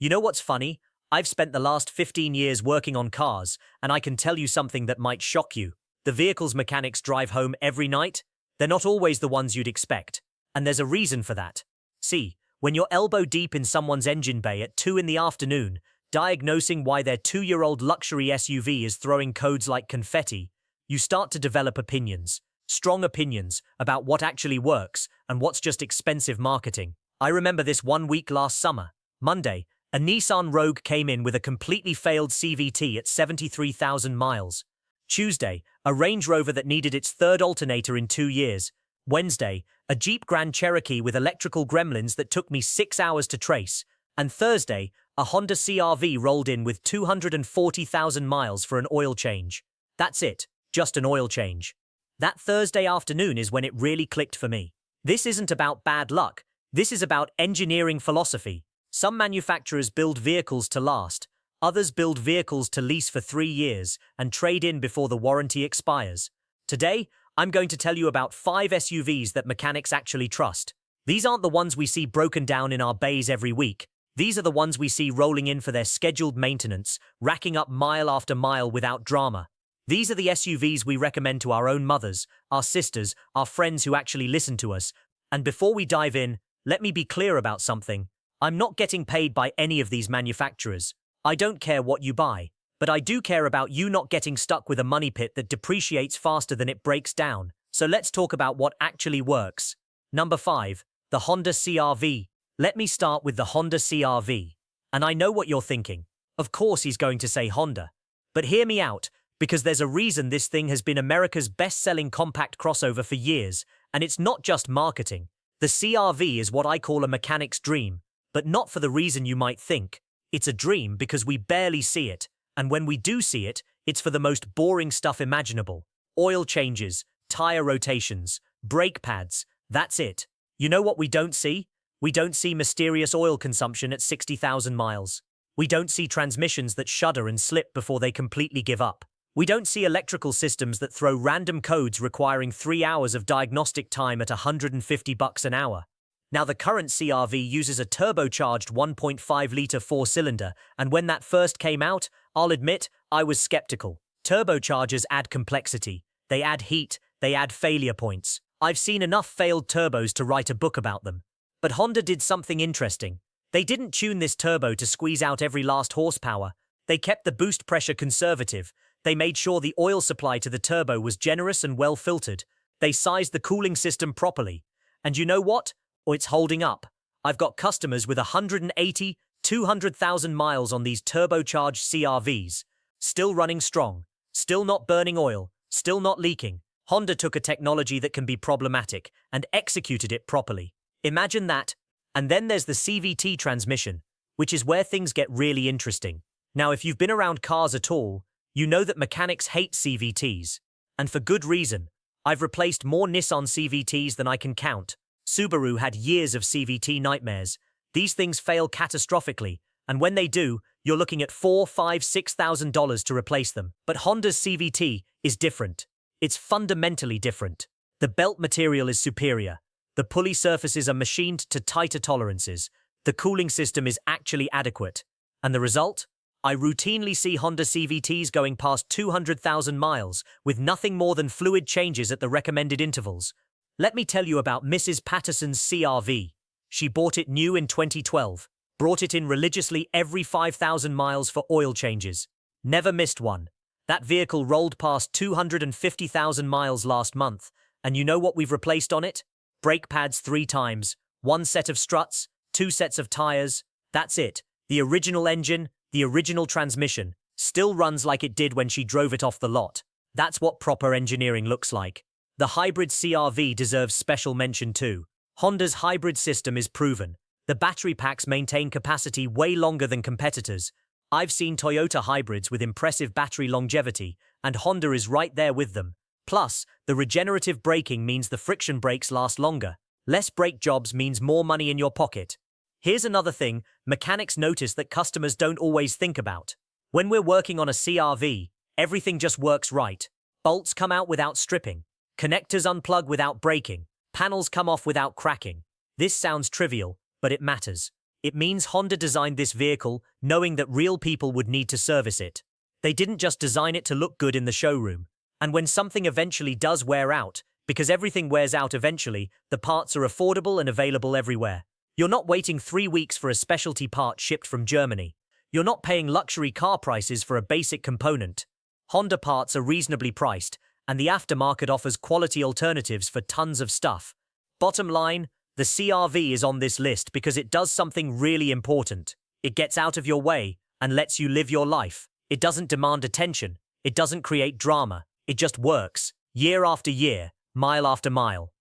You know what's funny? I've spent the last 15 years working on cars, and I can tell you something that might shock you. The vehicles mechanics drive home every night, they're not always the ones you'd expect. And there's a reason for that. See, when you're elbow deep in someone's engine bay at 2 in the afternoon, diagnosing why their 2-year-old luxury SUV is throwing codes like confetti, you start to develop opinions, strong opinions, about what actually works and what's just expensive marketing. I remember this one week last summer. Monday, a Nissan Rogue came in with a completely failed CVT at 73,000 miles. Tuesday, a Range Rover that needed its third alternator in 2 years. Wednesday, a Jeep Grand Cherokee with electrical gremlins that took me 6 hours to trace. And Thursday, a Honda CR-V rolled in with 240,000 miles for an oil change. That's it, just an oil change. That Thursday afternoon is when it really clicked for me. This isn't about bad luck, this is about engineering philosophy. Some manufacturers build vehicles to last, others build vehicles to lease for 3 years and trade in before the warranty expires. Today, I'm going to tell you about 5 SUVs that mechanics actually trust. These aren't the ones we see broken down in our bays every week. These are the ones we see rolling in for their scheduled maintenance, racking up mile after mile without drama. These are the SUVs we recommend to our own mothers, our sisters, our friends who actually listen to us. And before we dive in, let me be clear about something. I'm not getting paid by any of these manufacturers. I don't care what you buy. But I do care about you not getting stuck with a money pit that depreciates faster than it breaks down. So let's talk about what actually works. Number 5. The Honda CR-V. Let me start with the Honda CR-V. And I know what you're thinking. Of course he's going to say Honda. But hear me out, because there's a reason this thing has been America's best-selling compact crossover for years, and it's not just marketing. The CR-V is what I call a mechanic's dream, but not for the reason you might think. It's a dream because we barely see it. And when we do see it, it's for the most boring stuff imaginable. Oil changes, tire rotations, brake pads, that's it. You know what we don't see? We don't see mysterious oil consumption at 60,000 miles. We don't see transmissions that shudder and slip before they completely give up. We don't see electrical systems that throw random codes requiring 3 hours of diagnostic time at $150 an hour. Now, the current CR-V uses a turbocharged 1.5-litre 4-cylinder, and when that first came out, I'll admit, I was skeptical. Turbochargers add complexity. They add heat. They add failure points. I've seen enough failed turbos to write a book about them. But Honda did something interesting. They didn't tune this turbo to squeeze out every last horsepower. They kept the boost pressure conservative. They made sure the oil supply to the turbo was generous and well filtered. They sized the cooling system properly. And you know what? Oh, it's holding up. I've got customers with 180, 200,000 miles on these turbocharged CR-Vs. Still running strong. Still not burning oil. Still not leaking. Honda took a technology that can be problematic and executed it properly. Imagine that. And then there's the CVT transmission, which is where things get really interesting. Now, if you've been around cars at all, you know that mechanics hate CVTs. And for good reason. I've replaced more Nissan CVTs than I can count. Subaru had years of CVT nightmares. These things fail catastrophically, and when they do, you're looking at $4,000, $5,000, $6,000 to replace them. But Honda's CVT is different. It's fundamentally different. The belt material is superior. The pulley surfaces are machined to tighter tolerances. The cooling system is actually adequate. And the result? I routinely see Honda CVTs going past 200,000 miles with nothing more than fluid changes at the recommended intervals. Let me tell you about Mrs. Patterson's CR-V. She bought it new in 2012, brought it in religiously every 5,000 miles for oil changes. Never missed one. That vehicle rolled past 250,000 miles last month, and you know what we've replaced on it? Brake pads 3 times, 1 set of struts, 2 sets of tires. That's it. The original engine, the original transmission, still runs like it did when she drove it off the lot. That's what proper engineering looks like. The hybrid CR-V deserves special mention too. Honda's hybrid system is proven. The battery packs maintain capacity way longer than competitors. I've seen Toyota hybrids with impressive battery longevity, and Honda is right there with them. Plus, the regenerative braking means the friction brakes last longer. Less brake jobs means more money in your pocket. Here's another thing mechanics notice that customers don't always think about. When we're working on a CR-V, everything just works right. Bolts come out without stripping. Connectors unplug without breaking. Panels come off without cracking. This sounds trivial, but it matters. It means Honda designed this vehicle knowing that real people would need to service it. They didn't just design it to look good in the showroom. And when something eventually does wear out, because everything wears out eventually, the parts are affordable and available everywhere. You're not waiting 3 weeks for a specialty part shipped from Germany. You're not paying luxury car prices for a basic component. Honda parts are reasonably priced, and the aftermarket offers quality alternatives for tons of stuff. Bottom line, the CR-V is on this list because it does something really important. It gets out of your way and lets you live your life. It doesn't demand attention. It doesn't create drama. It just works, year after year, mile after mile.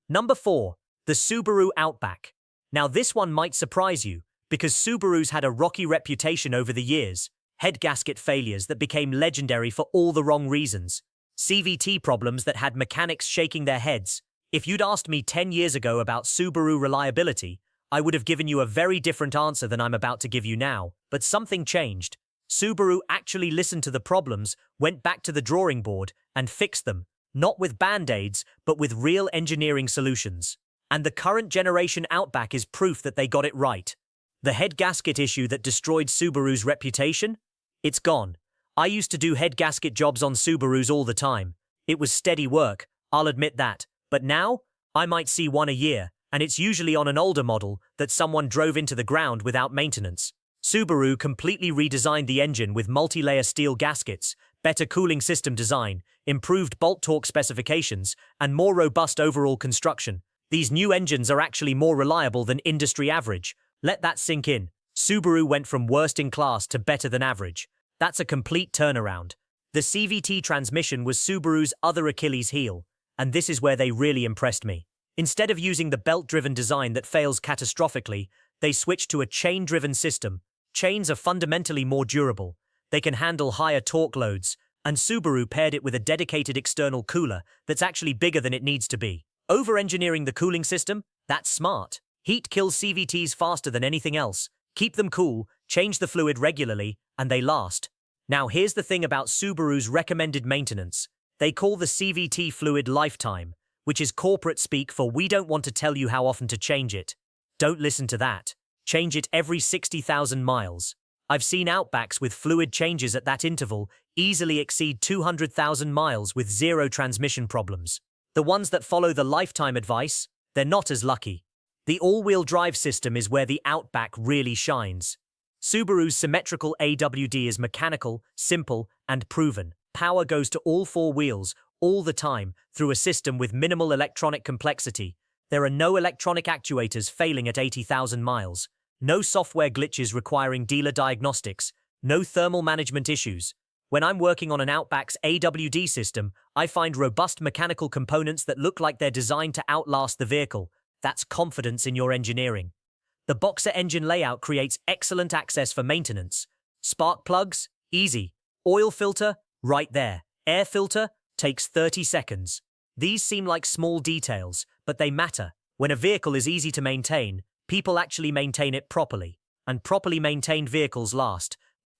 Number 4, the Subaru Outback. Now this one might surprise you, because Subaru's had a rocky reputation over the years. Head gasket failures that became legendary for all the wrong reasons. CVT problems that had mechanics shaking their heads. If you'd asked me 10 years ago about Subaru reliability, I would have given you a very different answer than I'm about to give you now. But something changed. Subaru actually listened to the problems, went back to the drawing board, and fixed them. Not with band-aids, but with real engineering solutions. And the current generation Outback is proof that they got it right. The head gasket issue that destroyed Subaru's reputation? It's gone. I used to do head gasket jobs on Subarus all the time. It was steady work, I'll admit that. But now, I might see one a year, and it's usually on an older model that someone drove into the ground without maintenance. Subaru completely redesigned the engine with multi-layer steel gaskets, better cooling system design, improved bolt torque specifications, and more robust overall construction. These new engines are actually more reliable than industry average. Let that sink in. Subaru went from worst in class to better than average. That's a complete turnaround. The CVT transmission was Subaru's other Achilles heel, and this is where they really impressed me. Instead of using the belt-driven design that fails catastrophically, they switched to a chain-driven system. Chains are fundamentally more durable. They can handle higher torque loads, and Subaru paired it with a dedicated external cooler that's actually bigger than it needs to be. Over-engineering the cooling system? That's smart. Heat kills CVTs faster than anything else. Keep them cool, change the fluid regularly, and they last. Now here's the thing about Subaru's recommended maintenance. They call the CVT fluid lifetime, which is corporate speak for we don't want to tell you how often to change it. Don't listen to that. Change it every 60,000 miles. I've seen Outbacks with fluid changes at that interval easily exceed 200,000 miles with zero transmission problems. The ones that follow the lifetime advice, they're not as lucky. The all-wheel drive system is where the Outback really shines. Subaru's symmetrical AWD is mechanical, simple, and proven. Power goes to all 4 wheels, all the time, through a system with minimal electronic complexity. There are no electronic actuators failing at 80,000 miles. No software glitches requiring dealer diagnostics. No thermal management issues. When I'm working on an Outback's AWD system, I find robust mechanical components that look like they're designed to outlast the vehicle. That's confidence in your engineering. The Boxer engine layout creates excellent access for maintenance. Spark plugs? Easy. Oil filter? Right there. Air filter? Takes 30 seconds. These seem like small details, but they matter. When a vehicle is easy to maintain, people actually maintain it properly. And properly maintained vehicles last.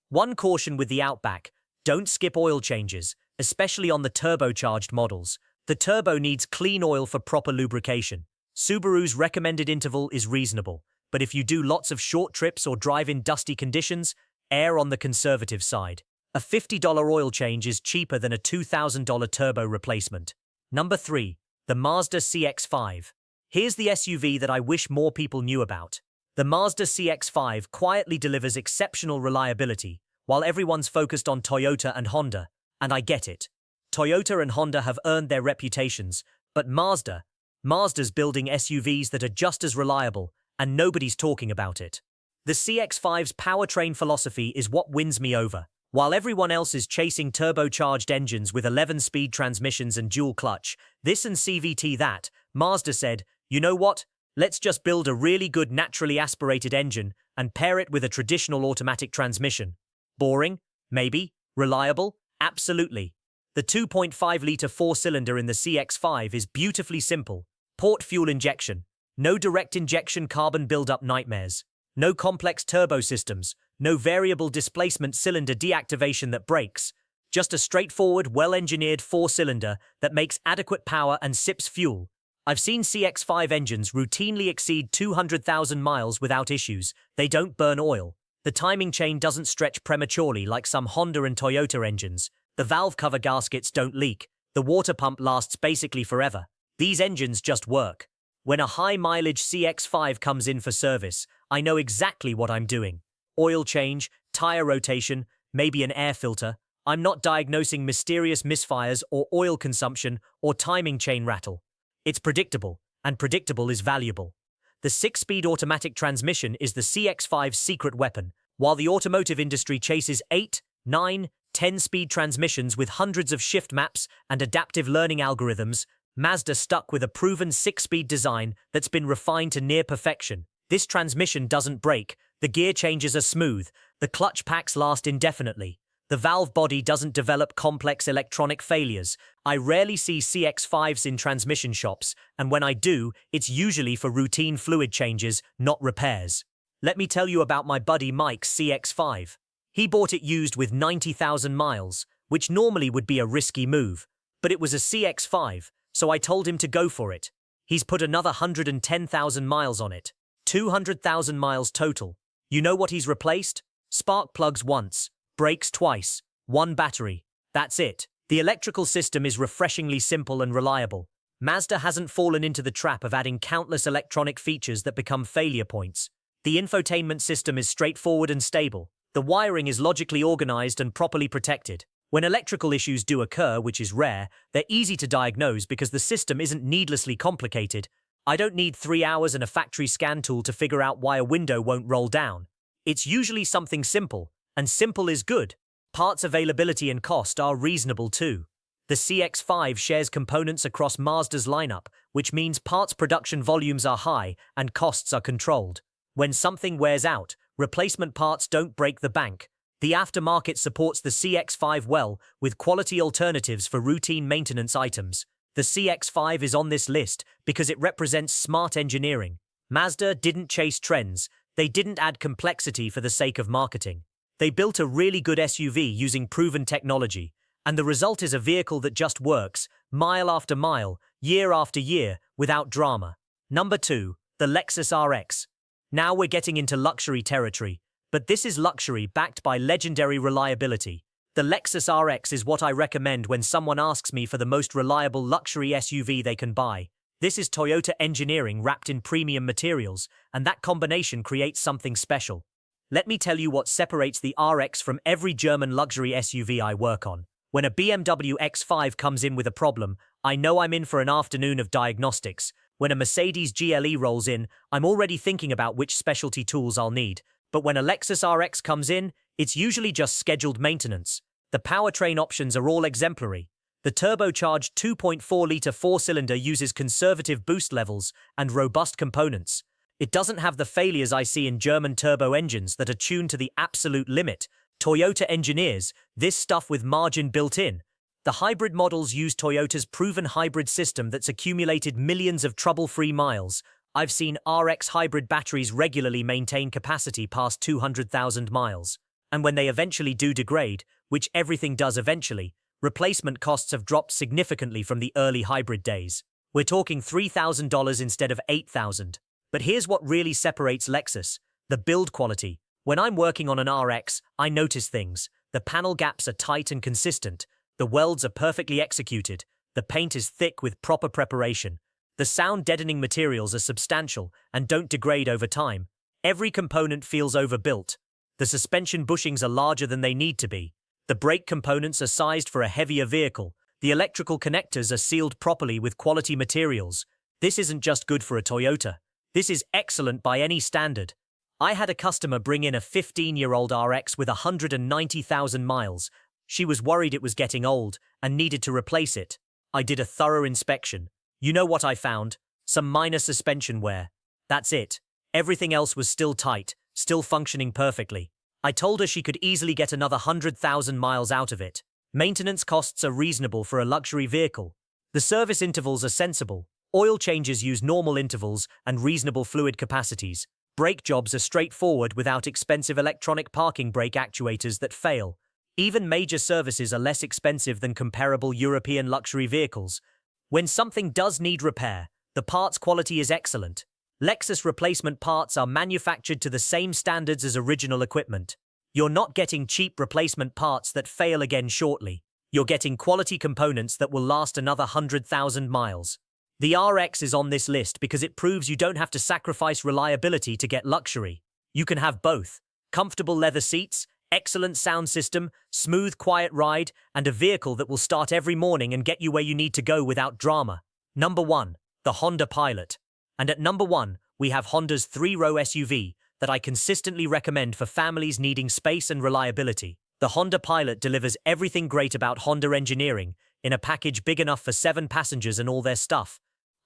One caution with the Outback: don't skip oil changes, especially on the turbocharged models. The turbo needs clean oil for proper lubrication. Subaru's recommended interval is reasonable, but if you do lots of short trips or drive in dusty conditions, err on the conservative side. A $50 oil change is cheaper than a $2,000 turbo replacement. Number 3. The Mazda CX-5. Here's the SUV that I wish more people knew about. The Mazda CX-5 quietly delivers exceptional reliability, while everyone's focused on Toyota and Honda, and I get it. Toyota and Honda have earned their reputations, but Mazda's building SUVs that are just as reliable, and nobody's talking about it. The CX-5's powertrain philosophy is what wins me over. While everyone else is chasing turbocharged engines with 11-speed transmissions and dual clutch, this and CVT that, Mazda said, you know what? Let's just build a really good naturally aspirated engine and pair it with a traditional automatic transmission. Boring? Maybe. Reliable? Absolutely. The 2.5-litre 4-cylinder in the CX-5 is beautifully simple. Port fuel injection. No direct injection carbon buildup nightmares. No complex turbo systems. No variable displacement cylinder deactivation that breaks. Just a straightforward, well-engineered 4-cylinder that makes adequate power and sips fuel. I've seen CX-5 engines routinely exceed 200,000 miles without issues. They don't burn oil. The timing chain doesn't stretch prematurely like some Honda and Toyota engines. The valve cover gaskets don't leak. The water pump lasts basically forever. These engines just work. When a high-mileage CX-5 comes in for service, I know exactly what I'm doing. Oil change, tire rotation, maybe an air filter. I'm not diagnosing mysterious misfires or oil consumption or timing chain rattle. It's predictable, and predictable is valuable. The 6-speed automatic transmission is the CX-5's secret weapon. While the automotive industry chases 8, 9, 10-speed transmissions with hundreds of shift maps and adaptive learning algorithms, Mazda stuck with a proven 6-speed design that's been refined to near perfection. This transmission doesn't break, the gear changes are smooth, the clutch packs last indefinitely. The valve body doesn't develop complex electronic failures. I rarely see CX-5s in transmission shops, and when I do, it's usually for routine fluid changes, not repairs. Let me tell you about my buddy Mike's CX-5. He bought it used with 90,000 miles, which normally would be a risky move. But it was a CX-5, so I told him to go for it. He's put another 110,000 miles on it. 200,000 miles total. You know what he's replaced? Spark plugs once. Brakes twice, one battery. That's it. The electrical system is refreshingly simple and reliable. Mazda hasn't fallen into the trap of adding countless electronic features that become failure points. The infotainment system is straightforward and stable. The wiring is logically organized and properly protected. When electrical issues do occur, which is rare, they're easy to diagnose because the system isn't needlessly complicated. I don't need 3 hours and a factory scan tool to figure out why a window won't roll down. It's usually something simple. And simple is good. Parts availability and cost are reasonable too. The CX-5 shares components across Mazda's lineup, which means parts production volumes are high and costs are controlled. When something wears out, replacement parts don't break the bank. The aftermarket supports the CX-5 well, with quality alternatives for routine maintenance items. The CX-5 is on this list because it represents smart engineering. Mazda didn't chase trends. They didn't add complexity for the sake of marketing. They built a really good SUV using proven technology, and the result is a vehicle that just works, mile after mile, year after year, without drama. Number 2, the Lexus RX. Now we're getting into luxury territory, but this is luxury backed by legendary reliability. The Lexus RX is what I recommend when someone asks me for the most reliable luxury SUV they can buy. This is Toyota engineering wrapped in premium materials, and that combination creates something special. Let me tell you what separates the RX from every German luxury SUV I work on. When a BMW X5 comes in with a problem, I know I'm in for an afternoon of diagnostics. When a Mercedes GLE rolls in, I'm already thinking about which specialty tools I'll need. But when a Lexus RX comes in, it's usually just scheduled maintenance. The powertrain options are all exemplary. The turbocharged 2.4-litre four-cylinder uses conservative boost levels and robust components. It doesn't have the failures I see in German turbo engines that are tuned to the absolute limit. Toyota engineers this stuff with margin built in. The hybrid models use Toyota's proven hybrid system that's accumulated millions of trouble-free miles. I've seen RX hybrid batteries regularly maintain capacity past 200,000 miles. And when they eventually do degrade, which everything does eventually, replacement costs have dropped significantly from the early hybrid days. We're talking $3,000 instead of $8,000. But here's what really separates Lexus: the build quality. When I'm working on an RX, I notice things. The panel gaps are tight and consistent. The welds are perfectly executed. The paint is thick with proper preparation. The sound-deadening materials are substantial and don't degrade over time. Every component feels overbuilt. The suspension bushings are larger than they need to be. The brake components are sized for a heavier vehicle. The electrical connectors are sealed properly with quality materials. This isn't just good for a Toyota. This is excellent by any standard. I had a customer bring in a 15-year-old RX with 190,000 miles. She was worried it was getting old and needed to replace it. I did a thorough inspection. You know what I found? Some minor suspension wear. That's it. Everything else was still tight, still functioning perfectly. I told her she could easily get another 100,000 miles out of it. Maintenance costs are reasonable for a luxury vehicle. The service intervals are sensible. Oil changes use normal intervals and reasonable fluid capacities. Brake jobs are straightforward without expensive electronic parking brake actuators that fail. Even major services are less expensive than comparable European luxury vehicles. When something does need repair, The parts quality is excellent. Lexus replacement parts are manufactured to the same standards as original equipment. You're not getting cheap replacement parts that fail again shortly. You're getting quality components that will last another 100,000 miles. The RX is on this list because it proves you don't have to sacrifice reliability to get luxury. You can have both. Comfortable leather seats, excellent sound system, smooth, quiet ride, and a vehicle that will start every morning and get you where you need to go without drama. Number 1. The Honda Pilot. And at number 1, we have Honda's 3-row SUV that I consistently recommend for families needing space and reliability. The Honda Pilot delivers everything great about Honda engineering in a package big enough for 7 passengers and all their stuff.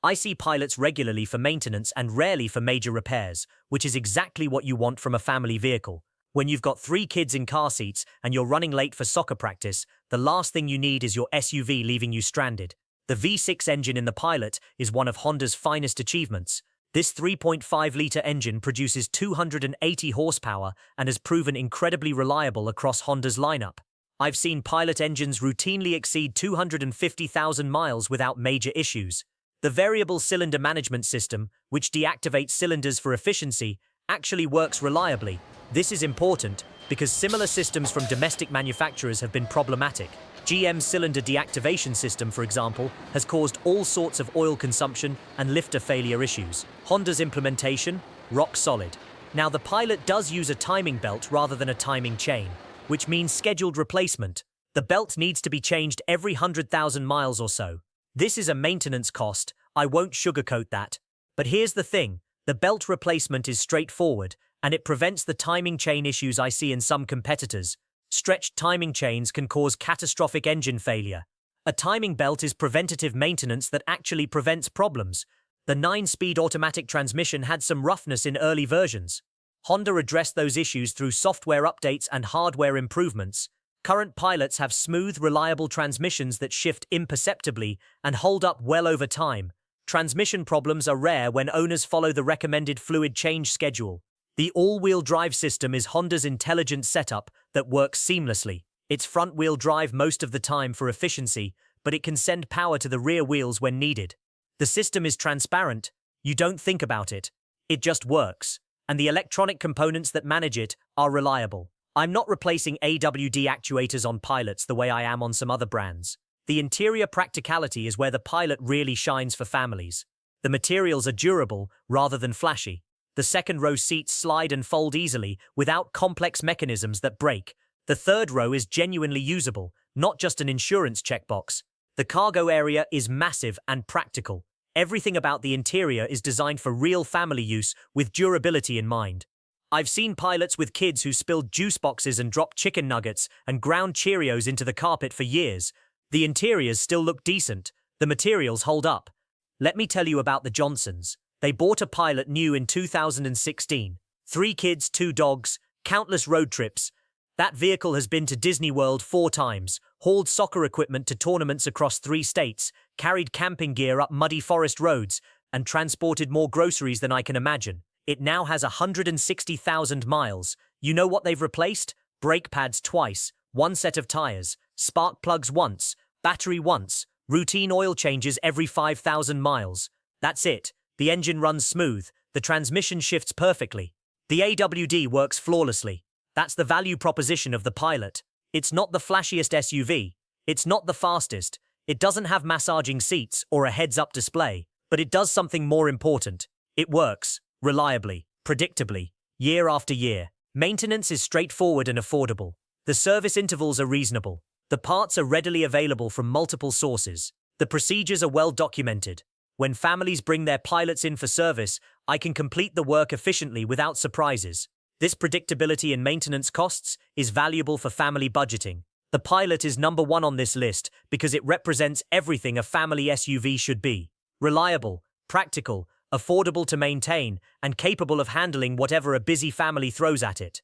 I see Pilots regularly for maintenance and rarely for major repairs, which is exactly what you want from a family vehicle. When you've got 3 kids in car seats and you're running late for soccer practice, the last thing you need is your SUV leaving you stranded. The V6 engine in the Pilot is one of Honda's finest achievements. This 3.5-litre engine produces 280 horsepower and has proven incredibly reliable across Honda's lineup. I've seen Pilot engines routinely exceed 250,000 miles without major issues. The variable cylinder management system, which deactivates cylinders for efficiency, actually works reliably. This is important because similar systems from domestic manufacturers have been problematic. GM's cylinder deactivation system, for example, has caused all sorts of oil consumption and lifter failure issues. Honda's implementation? Rock solid. Now, the Pilot does use a timing belt rather than a timing chain, which means scheduled replacement. The belt needs to be changed every 100,000 miles or so. This is a maintenance cost, I won't sugarcoat that. But here's the thing, the belt replacement is straightforward, and it prevents the timing chain issues I see in some competitors. Stretched timing chains can cause catastrophic engine failure. A timing belt is preventative maintenance that actually prevents problems. The 9-speed automatic transmission had some roughness in early versions. Honda addressed those issues through software updates and hardware improvements. Current Pilots have smooth, reliable transmissions that shift imperceptibly and hold up well over time. Transmission problems are rare when owners follow the recommended fluid change schedule. The all-wheel drive system is Honda's intelligent setup that works seamlessly. It's front-wheel drive most of the time for efficiency, but it can send power to the rear wheels when needed. The system is transparent. You don't think about it. It just works. And the electronic components that manage it are reliable. I'm not replacing AWD actuators on Pilots the way I am on some other brands. The interior practicality is where the Pilot really shines for families. The materials are durable rather than flashy. The second-row seats slide and fold easily without complex mechanisms that break. The third row is genuinely usable, not just an insurance checkbox. The cargo area is massive and practical. Everything about the interior is designed for real family use with durability in mind. I've seen Pilots with kids who spilled juice boxes and dropped chicken nuggets and ground Cheerios into the carpet for years. The interiors still look decent. The materials hold up. Let me tell you about the Johnsons. They bought a Pilot new in 2016. 3 kids, 2 dogs, countless road trips. That vehicle has been to Disney World 4 times, hauled soccer equipment to tournaments across 3 states, carried camping gear up muddy forest roads, and transported more groceries than I can imagine. It now has 160,000 miles. You know what they've replaced? Brake pads twice, 1 set of tires, spark plugs once, battery once, routine oil changes every 5,000 miles. That's it. The engine runs smooth, the transmission shifts perfectly. The AWD works flawlessly. That's the value proposition of the Pilot. It's not the flashiest SUV. It's not the fastest. It doesn't have massaging seats or a heads-up display. But it does something more important. It works. Reliably, predictably, year after year. Maintenance is straightforward and affordable. The service intervals are reasonable. The parts are readily available from multiple sources. The procedures are well documented. When families bring their Pilots in for service, I can complete the work efficiently without surprises. This predictability in maintenance costs is valuable for family budgeting. The Pilot is number 1 on this list because it represents everything a family SUV should be. Reliable, practical, affordable to maintain, and capable of handling whatever a busy family throws at it.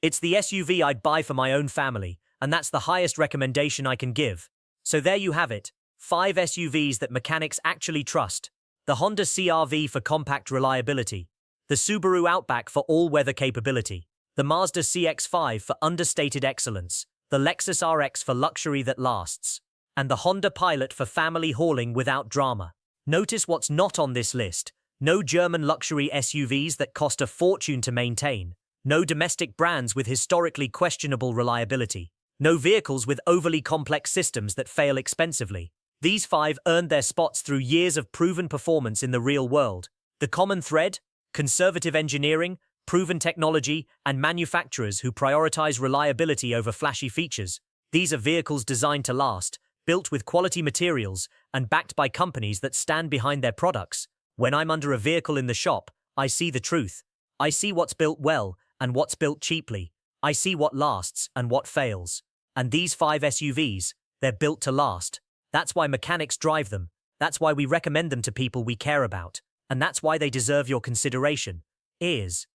It's the SUV I'd buy for my own family, and that's the highest recommendation I can give. So there you have it, 5 SUVs that mechanics actually trust. The Honda CR-V for compact reliability, the Subaru Outback for all-weather capability, the Mazda CX-5 for understated excellence, the Lexus RX for luxury that lasts, and the Honda Pilot for family hauling without drama. Notice what's not on this list. No German luxury SUVs that cost a fortune to maintain. No domestic brands with historically questionable reliability. No vehicles with overly complex systems that fail expensively. These 5 earned their spots through years of proven performance in the real world. The common thread? Conservative engineering, proven technology, and manufacturers who prioritize reliability over flashy features. These are vehicles designed to last, built with quality materials, and backed by companies that stand behind their products. When I'm under a vehicle in the shop, I see the truth. I see what's built well and what's built cheaply. I see what lasts and what fails. And these 5 SUVs, they're built to last. That's why mechanics drive them. That's why we recommend them to people we care about. And that's why they deserve your consideration. Ears.